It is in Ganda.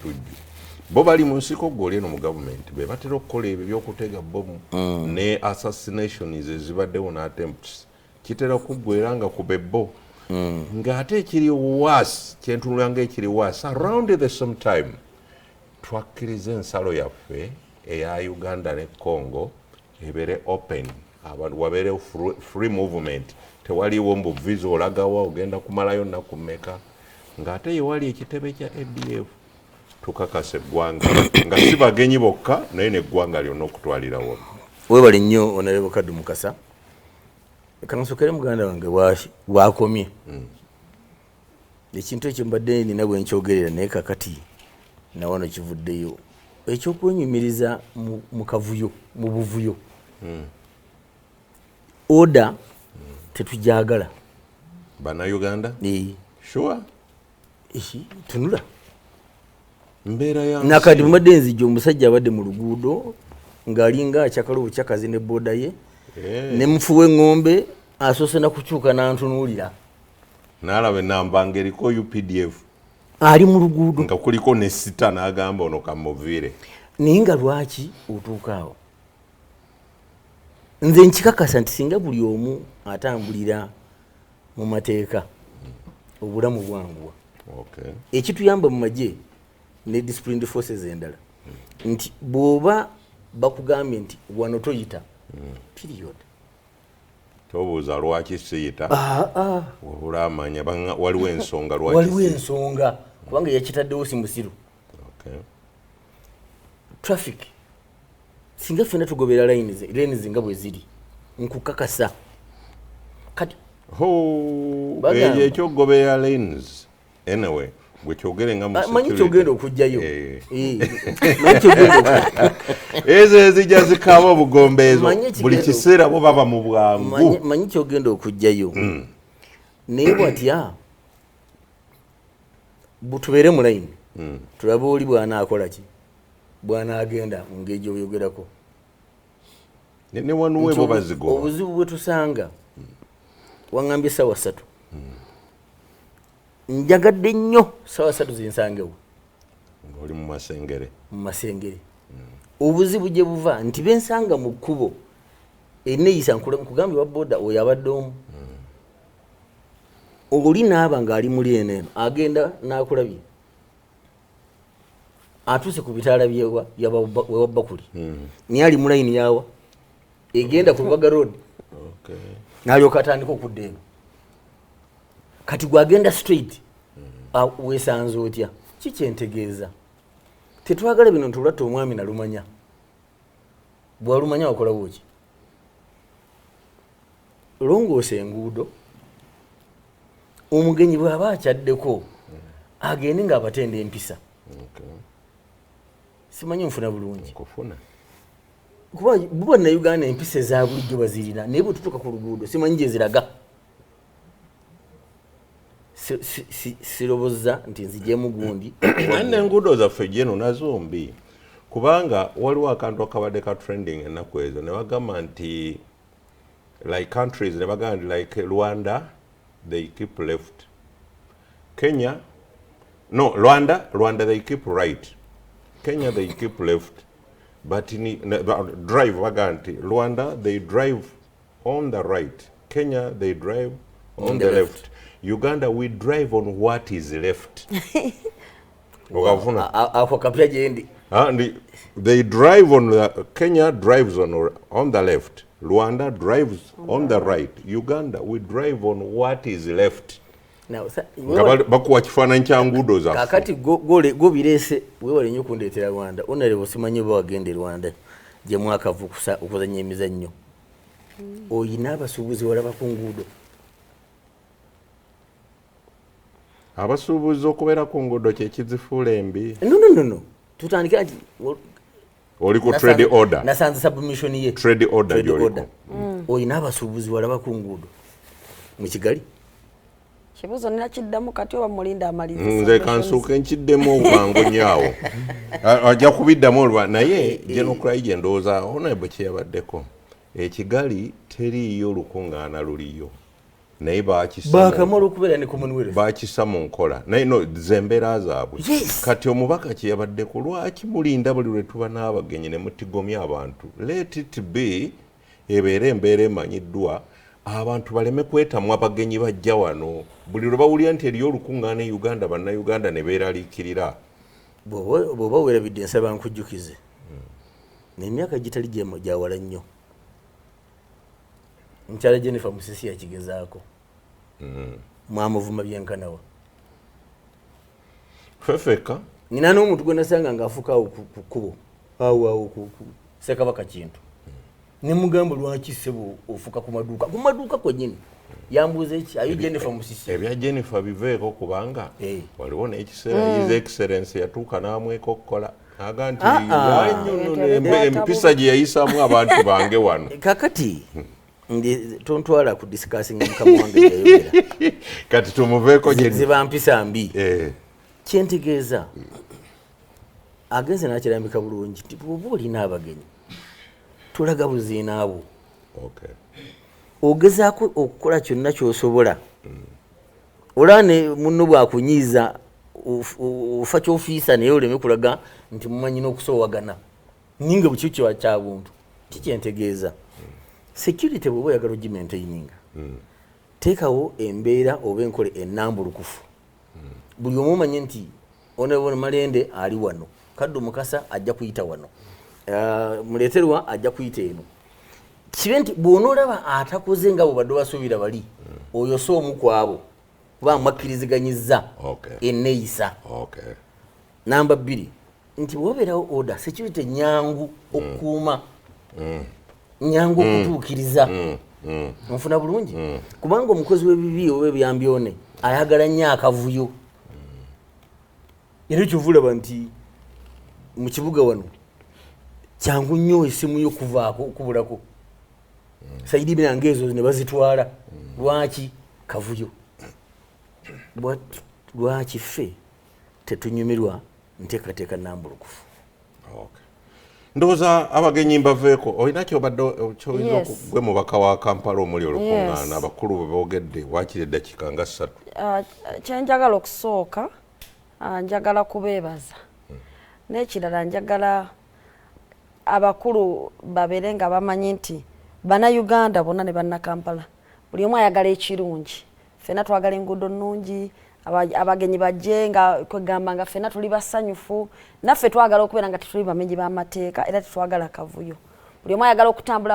tujju bo bali mu nsiko gole no mu government be batera okukola ebyo by'okutega bomu ne assassinations ezibaddewo na attempts kitera kuggwera nga kubebbo ng'ate ekiri worse kyentunula ng'ekiri worse around the same time twakkiriza ensalo yaffe eya Uganda ne Congo ebere open abantu wabere free movement tewaliwo mbu visa olagawa ogenda kumalayo nnaku mmeka ng'ate yewali ekitebe kya ADF tukakase eggwanga nga si bagenyi bokka naye neggwanga lyonna okutwalirawo. Weebale nnyo Honorable Kaddu Mukasa. Kansokere muganda wange wakomye ekintu ekyo mbadde nina bwe nkyogerera naye kakati nawano kivuddeyo ekyokwenyumiriza mu kavuyo mu buvuyo oda tetujagala bana Uganda sure tunula mbeera ya nakati mbadde nzijja omusajja abadde mu luguudo ng'alinga akyakala obukyakazi ne boda ye ne mufuwe ng'ombe asoose na kukyuka n'antunuulira n'alaba enamba ng'eriko UPDF ali mu luguudo nga kuliko ne sita n'agamba ono kamuviire naye nga lwaki otuuka awo nze nkikakasa nti singa buli omu atambulira mu mateeka obulamu bwanguwa ekituyamba mu magye ne disciplined forces endala nti bw'oba bakugambye nti wano toyita period tobuuza lwaki siyita wabula amanya waliwo ensonga lwaki waliwo ensonga kubanga yakitaddewo si musiru traffic singa ffenna tugobera lanes nga bwe ziri nkukakasa kati ekyokugobera lanes anyway gwe kyogere nga manyi kyogenda okujjayo ezo ezijja zikaaba obugombe ezo buli kiseera bo baba mu bwangu manyi kyogenda okujjayo naye bwatya butubeere mu layini tulabe oli bw'anaakola ki bw'anaagenda mu ngeri gy'oyogerako ne wanuwe bo bazigoba obuzibu bwe tusanga waŋŋambye essaawa 3 njagadde nnyo ssaawa 3 zinsangewo oli mu masengere obuzibu gye buva nti bensanga mu kkubo eneeyisa nkugambye wa boda oyo abadde omu oli naaba ng'ali muli eneeno agenda n'akulabye atuuse ku bitaala wewa bakuli naye ali mu layini yawa egenda ku Lubaga road n'alyoka atandika okudda eno kati gwagenda straight weesanze otya kikyentegeeza tetwagala bino ntulwatta omwami nalumanya bwalumanya wakolawo ki longoosa enguudo omugenyi bw'aba akyaddeko agende ng'abatenda empisa simanyi nfuna bulungi kuba buba na Uganda empisa eza bulijjo bazirina naye bwe tutuuka ku luguudo simanyi gye ziraga sirobozza nti nzijemu gundi n'enguudo zaffe jeno nazo mbi kubanga waliwo akantu akabadde ka trending ennaku ezo ne bagamba nti like countries ne bagamba nti like Rwanda they keep left Kenya no Rwanda they keep right Kenya they keep left but drive bagamba nti Rwanda they drive on the right Kenya they drive on the left Uganda we drive on what is left. They drive on Kenya drives on the left. Rwanda drives on the right. Uganda we drive on what is left. Now bakuwa kifaananyi kya nguudo zaffe. Kakati go birese weewale nnyo kundeetera Rwanda. Onalebo simanyi oba wagende Rwanda gye mwakavu okuzannya emizannyo. Oyina abasuubuzi walaba ku nguudo. Abasuubuzi okubeera ku nguudo kye kizifuula embi. No. Tutandika nti oli ku trade order. Nasanze submission ye. Trade order gy'oliko. Oyina abasuubuzi walaba ku nguudo mu Kigali. Kibuzo nina kiddamu kati oba mulinda amaliza. Nze kansuuke nkiddemu obwangu nnyo. Ajja kubiddamu olwa naye General Kulayigye ndowooza ono bwe kyeyabaddeko. Ekigali teriiyo lukungaana luliyo. naye bakamala okubeera ne commonwealth bakisa mu nkola naye no zembera zaabwe Yes. kati omubaka kye yabadde ku lwaki mulinda buli lwe tuba n'abagenyi ne mutigomya abantu let it be ebeera embeera emanyiddwa abantu baleme kwetamwa abagenyi bajja wano buli lwe bawulira nti eriyo olukungaana e Uganda bannayuganda ne beeraliikirira bw'oba weerabidde nsaba nkujjukize n'emyaka gitali gyawala nnyo mukyala Jennifer Musisi yakigezaako mwamuvuma byenkanawa fefeka nina n'omuntu gwe nasanga ng'afuukaawo ku kkubo awo ku Ssekabaka Kintu ne mugamba lwaki ssebo ofuuka ku maduuka kwennyini yambuuza eki ayo Jennifer Musisi ebya Jennifer biveeko kubanga waliwo n'ekiseera his excellence yatuuka n'amweka okukola aga nti empisa gye yayisaamu abantu bange wano kakati tontwala ku discussinga mukama wange yayogera kati tumuveeko ziba mpisa mbi kyentegeeza agenze n'akirambika bulungi nti bw'oba olina abagenyi tulaga buziina abo ogezaako okukola kyonna ky'osobola olaba ne munno bw'akunyiiza ofa ky'ofiisa naye oleme kulaga nti mumanyi n'okusoowagana nyinga bukikiwa kya buntu kikyentegeeza security bw'oba oyagala ogimaintaininga teekawo embeera oba enkole ennambulukufu buli omu omanye nti Honorable Malende ali wano Kaddu Mukasa ajja kuyita wano Muleterwa ajja kuyita eno kibe nti bw'onoolaba atakoze nga bwe badde basuubira bali oyo so omu ku abo kuba mwakkiriziganyizza enneeyisa namba 2 nti bw'obeerawo order security nyangu okukuuma nyangu okutuukiriza nfuna bulungi kubanga omukozi w'ebibi oba ebyambyone ayagala nnyo akavuyo era kyovulaba nti mu kibuga wano kyangu nnyo essimu yo kuvaako okubulako sayidi binange ezo ne bazitwala lwaki kavuyo lwaki ffe tetunyumirwa nteekateeka nnambulukufu ndowooza abagenyi mbaveeko olina kyobadde kyoyinza gwe mubaka wa Kampala omuli olukungaana abakulu bwe boogedde waakiri eddakiika nga 3 kyenjagala okusooka njagala kubeebaza n'ekirala njagala abakulu babeere nga bamanyi nti bannayuganda bonna ne bannakampala buli omu ayagala ekirungi ffenna twagala enguudo nnungi abagenyi bajje nga kwegamba nga ffenna tuli basanyufu naffe twagala okubeera nga tetuli bamenyi b'amateeka era tetwagala kavuyo buli omu ayagala okutambula